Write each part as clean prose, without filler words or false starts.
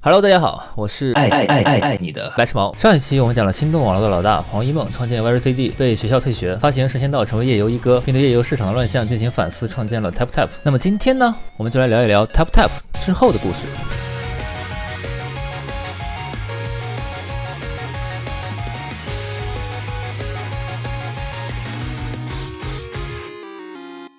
Hello， 大家好，我是爱你的白痴毛。上一期我们讲了心动网络的老大黄一梦创建 VeryCD， 被学校退学，发行神仙道成为页游一哥，并对页游市场的乱象进行反思，创建了 TapTap。那么今天呢，我们就来聊一聊 TapTap 之后的故事。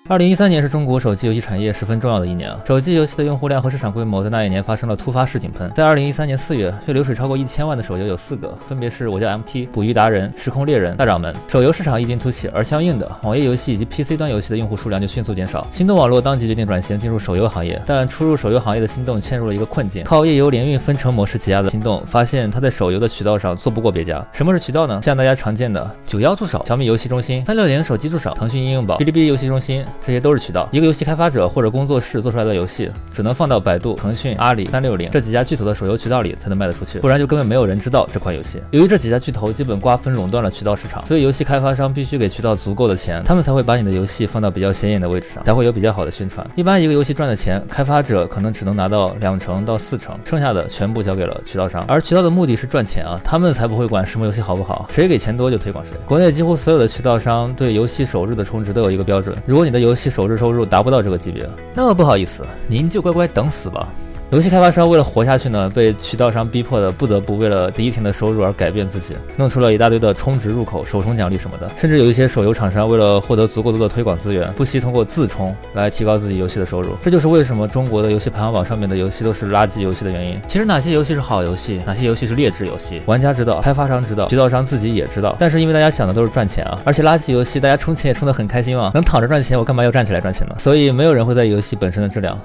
2013年是中国手机游戏产业十分重要的一年啊！手机游戏的用户量和市场规模在那一年发生了突发式井喷。在2013年4月，月流水超过1000万的手游有4个，分别是我叫 MT、捕鱼达人、时空猎人、大掌门。手游市场异军突起，而相应的，网页游戏以及 PC 端游戏的用户数量就迅速减少。心动网络当即决定转型进入手游行业，但初入手游行业的心动陷入了一个困境。靠页游联运分成模式起家的心动，发现他在手游的渠道上做不过别家。什么是渠道呢？像大家常见的91助手、小米游戏中心、360手机助手、腾讯应用宝、哔哩哔哩游戏中心，这些都是渠道。一个游戏开发者或者工作室做出来的游戏，只能放到百度、腾讯、阿里、360这几家巨头的手游渠道里才能卖得出去，不然就根本没有人知道这款游戏。由于这几家巨头基本瓜分垄断了渠道市场，所以游戏开发商必须给渠道足够的钱，他们才会把你的游戏放到比较显眼的位置上，才会有比较好的宣传。一般一个游戏赚的钱，开发者可能只能拿到2成到4成，剩下的全部交给了渠道商。而渠道的目的是赚钱啊，他们才不会管什么游戏好不好，谁给钱多就推广谁。国内几乎所有的渠道商对游戏首日的充值都有一个标准，如果你的游戏首日收入达不到这个级别，那么不好意思，您就乖乖等死吧。游戏开发商为了活下去呢，被渠道商逼迫的不得不为了第一天的收入而改变自己，弄出了一大堆的充值入口、首充奖励什么的，甚至有一些手游厂商为了获得足够多的推广资源，不惜通过自充来提高自己游戏的收入。这就是为什么中国的游戏排行榜上面的游戏都是垃圾游戏的原因。其实哪些游戏是好游戏，哪些游戏是劣质游戏，玩家知道，开发商知道，渠道商自己也知道，但是因为大家想的都是赚钱啊，而且垃圾游戏大家充钱也充得很开心嘛，能躺着赚钱，我干嘛要站起来赚钱呢？所以没有人会在意游戏本身的质量。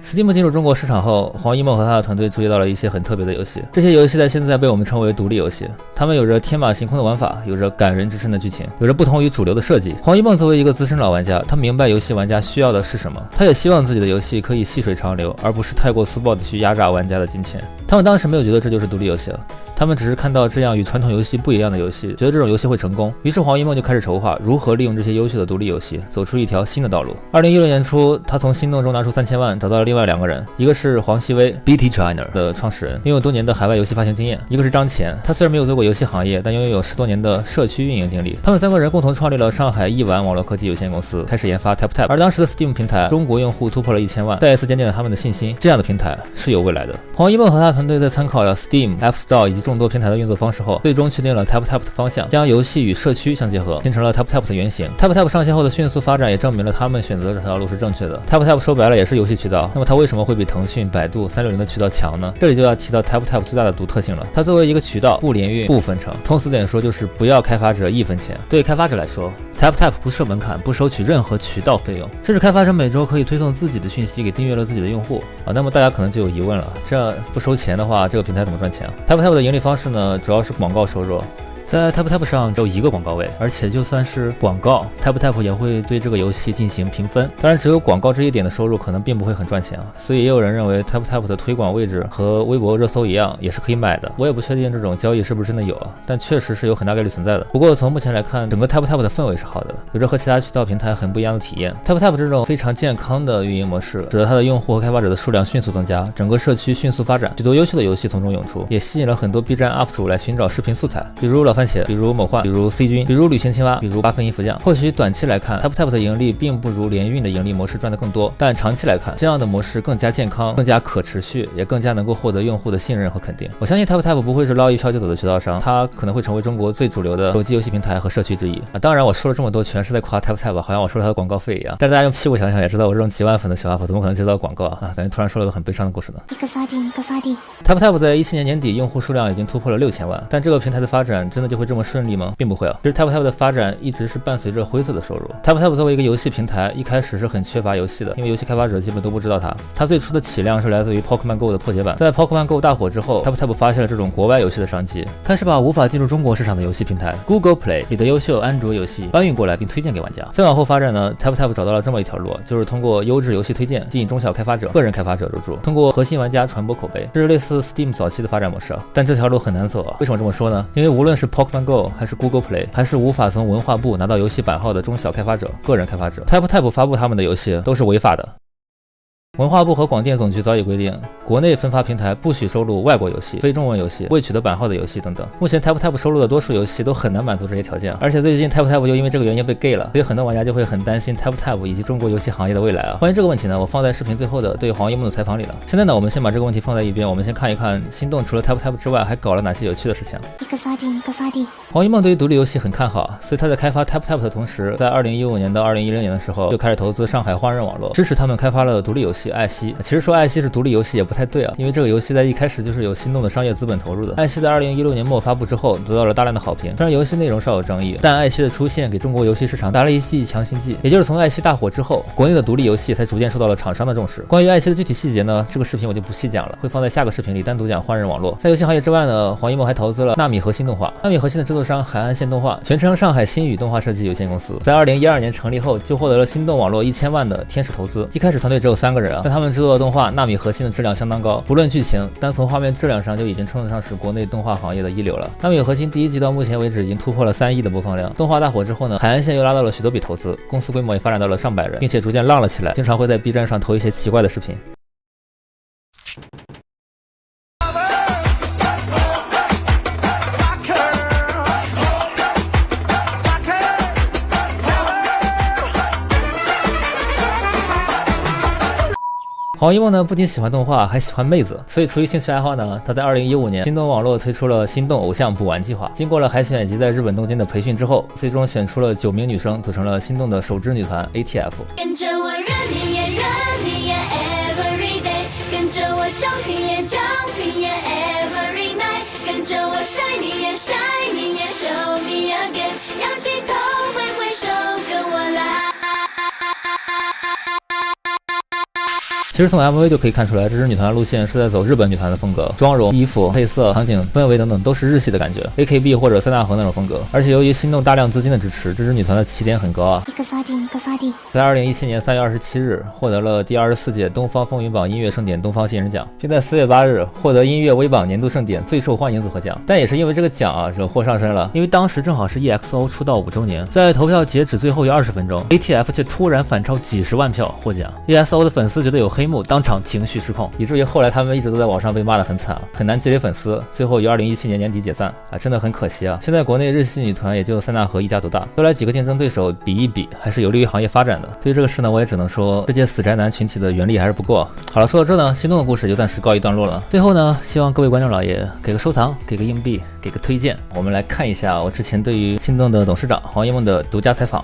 Steam 进入中国市场后，黄一梦和他的团队注意到了一些很特别的游戏。这些游戏在现在被我们称为独立游戏，他们有着天马行空的玩法，有着感人至深的剧情，有着不同于主流的设计。黄一梦作为一个资深老玩家，他明白游戏玩家需要的是什么，他也希望自己的游戏可以细水长流，而不是太过粗暴的去压榨玩家的金钱。他们当时没有觉得这就是独立游戏了，他们只是看到这样与传统游戏不一样的游戏，觉得这种游戏会成功。于是黄一梦就开始筹划如何利用这些优秀的独立游戏，走出一条新的道路。2016年初，他从心动中拿出3000万，找到了另外2个人，一个是黄希威 BT China 的创始人，拥有多年的海外游戏发行经验；一个是张乾，他虽然没有做过游戏行业，但拥有10多年的社区运营经历。他们3个人共同创立了上海亿玩网络科技有限公司，开始研发 TapTap。而当时的 Steam 平台，中国用户突破了1000万，再一次坚定了他们的信心，这样的平台是有未来的。黄一梦和他的团队在参考了 Steam、App Store 以及众多平台的运作方式后，最终确定了 TapTap 的方向，将游戏与社区相结合，形成了 TapTap 的原型。TapTap 上线后的迅速发展也证明了他们选择的这条路是正确的。TapTap 说白了也是游戏渠道，那么它为什么会比腾讯、百度、360的渠道强呢？这里就要提到 TapTap 最大的独特性了。它作为一个渠道，不联运、不分成，通俗点说就是不要开发者1分钱。对开发者来说， TapTap 不设门槛，不收取任何渠道费用，甚至开发者每周可以推送自己的讯息给订阅了自己的用户啊。那么大家可能就有疑问了，这不收钱的话，这个平台怎么赚钱啊？ TapTap 的盈利方式呢，主要是广告收入。在 TapTap 上只有1个广告位，而且就算是广告 ，TapTap 也会对这个游戏进行评分。当然，只有广告这一点的收入可能并不会很赚钱啊，所以也有人认为 TapTap 的推广位置和微博热搜一样，也是可以买的。我也不确定这种交易是不是真的有啊，但确实是有很大概率存在的。不过从目前来看，整个 TapTap 的氛围是好的，有着和其他渠道平台很不一样的体验。TapTap 这种非常健康的运营模式，使得它的用户和开发者的数量迅速增加，整个社区迅速发展，许多优秀的游戏从中涌出，也吸引了很多 B 站 UP 主来寻找视频素材，比如老番茄，比如某幻，比如 C 君，比如旅行青蛙，比如8分音符匠。或许短期来看 TapTap 的盈利并不如联运的盈利模式赚得更多，但长期来看，这样的模式更加健康，更加可持续，也更加能够获得用户的信任和肯定。我相信 TapTap 不会是捞一票就走的渠道商，它可能会成为中国最主流的手机游戏平台和社区之一啊。当然我说了这么多全是在夸 TapTap， 好像我说了它的广告费一样，但是大家用屁股想想也知道，我这种几万粉的小阿婆怎么可能接到广告啊？感觉突然说了个很悲伤的故事呢。TapTap 在2017年年底用户数量已经突破了6000万，但这个平台的发展真的就会这么顺利吗？并不会啊。其实 TapTap 的发展一直是伴随着灰色的收入。TapTap 作为一个游戏平台，一开始是很缺乏游戏的，因为游戏开发者基本都不知道它。它最初的起量是来自于 Pokémon Go 的破解版。在 Pokémon Go 大火之后 ，TapTap 发现了这种国外游戏的商机，开始把无法进入中国市场的游戏平台 Google Play 里的优秀安卓游戏搬运过来并推荐给玩家。再往后发展呢 ，TapTap 找到了这么一条路，就是通过优质游戏推荐吸引中小开发者、个人开发者入驻，通过核心玩家传播口碑，这是类似 Steam 早期的发展模式啊。但这条路很难走啊。为什么这么说呢？因为无论是 Pokémon Go 还是 Google Play， 还是无法从文化部拿到游戏版号的中小开发者、个人开发者 ，TapTap 发布他们的游戏都是违法的。文化部和广电总局早已规定，国内分发平台不许收录外国游戏、非中文游戏、未取得版号的游戏等等。目前 TapTap 收录的多数游戏都很难满足这些条件，而且最近 TapTap 又因为这个原因被 gay 了，所以很多玩家就会很担心 TapTap 以及中国游戏行业的未来啊。关于这个问题呢，我放在视频最后的对黄一梦的采访里了。现在呢，我们先把这个问题放在一边，我们先看一看心动除了 TapTap 之外还搞了哪些有趣的事情。黄一梦对于独立游戏很看好，所以他在开发 TapTap 的同时，在2015年到2010年的时候，就开始投资上海荒人网络，支持他们开发了独立游戏《艾希》。其实说艾希是独立游戏也不太对啊，因为这个游戏在一开始就是有心动的商业资本投入的。艾希在2016年末发布之后，得到了大量的好评。虽然游戏内容稍有争议，但艾希的出现给中国游戏市场打了一剂强心剂。也就是从艾希大火之后，国内的独立游戏才逐渐受到了厂商的重视。关于艾希的具体细节呢，这个视频我就不细讲了，会放在下个视频里单独讲荒人网络。在游戏行业之外呢，黄一梦还投资了纳米核心动画。纳米核心的制作商海岸线动画，全称上海新宇动画设计有限公司，在2012年成立后就获得了心动网络1000万的天使投资。一开始团队只有3个人啊，但他们制作的动画纳米核心的质量相当高，不论剧情，单从画面质量上就已经称得上是国内动画行业的一流了。纳米核心第1季到目前为止已经突破了3亿的播放量。动画大火之后呢，海岸线又拉到了许多笔投资，公司规模也发展到了上百人，并且逐渐浪了起来，经常会在 B 站上投一些奇怪的视频。黄一梦呢，不仅喜欢动画，还喜欢妹子，所以出于兴趣爱好呢，他在2015年心动网络推出了心动偶像补完计划。经过了海选以及在日本东京的培训之后，最终选出了9名女生，组成了心动的首支女团 ATF。跟着我热你也热你也 every day， 跟着我jump也jump也 every night， 跟着我晒你也晒你也 show me again， 仰起头挥挥手跟我来。其实从 MV 就可以看出来，这支女团的路线是在走日本女团的风格，妆容、衣服、配色、场景、氛围等等都是日系的感觉 ，AKB 或者三大河那种风格。而且由于心动大量资金的支持，这支女团的起点很高啊。在2017年3月27日获得了第24届东方风云榜音乐盛典东方新人奖，并在4月8日获得音乐微榜年度盛典最受欢迎组合奖。但也是因为这个奖啊，惹祸上身了，因为当时正好是 EXO 出道5周年，在投票截止最后20分钟 ，ATF 却突然反超几十万票获奖。EXO 的粉丝觉得有黑幕，当场情绪失控，以至于后来他们一直都在网上被骂得很惨，很难积累粉丝，最后于2017年年底解散啊，真的很可惜啊！现在国内日系女团也就三大河一家独大，都来几个竞争对手比一比，还是有利于行业发展的。对于这个事呢，我也只能说，这届死宅男群体的原力还是不够。好了，说到这呢，心动的故事就暂时告一段落了。最后呢，希望各位观众老爷给个收藏，给个硬币，给个推荐。我们来看一下我之前对于心动的董事长黄一梦的独家采访。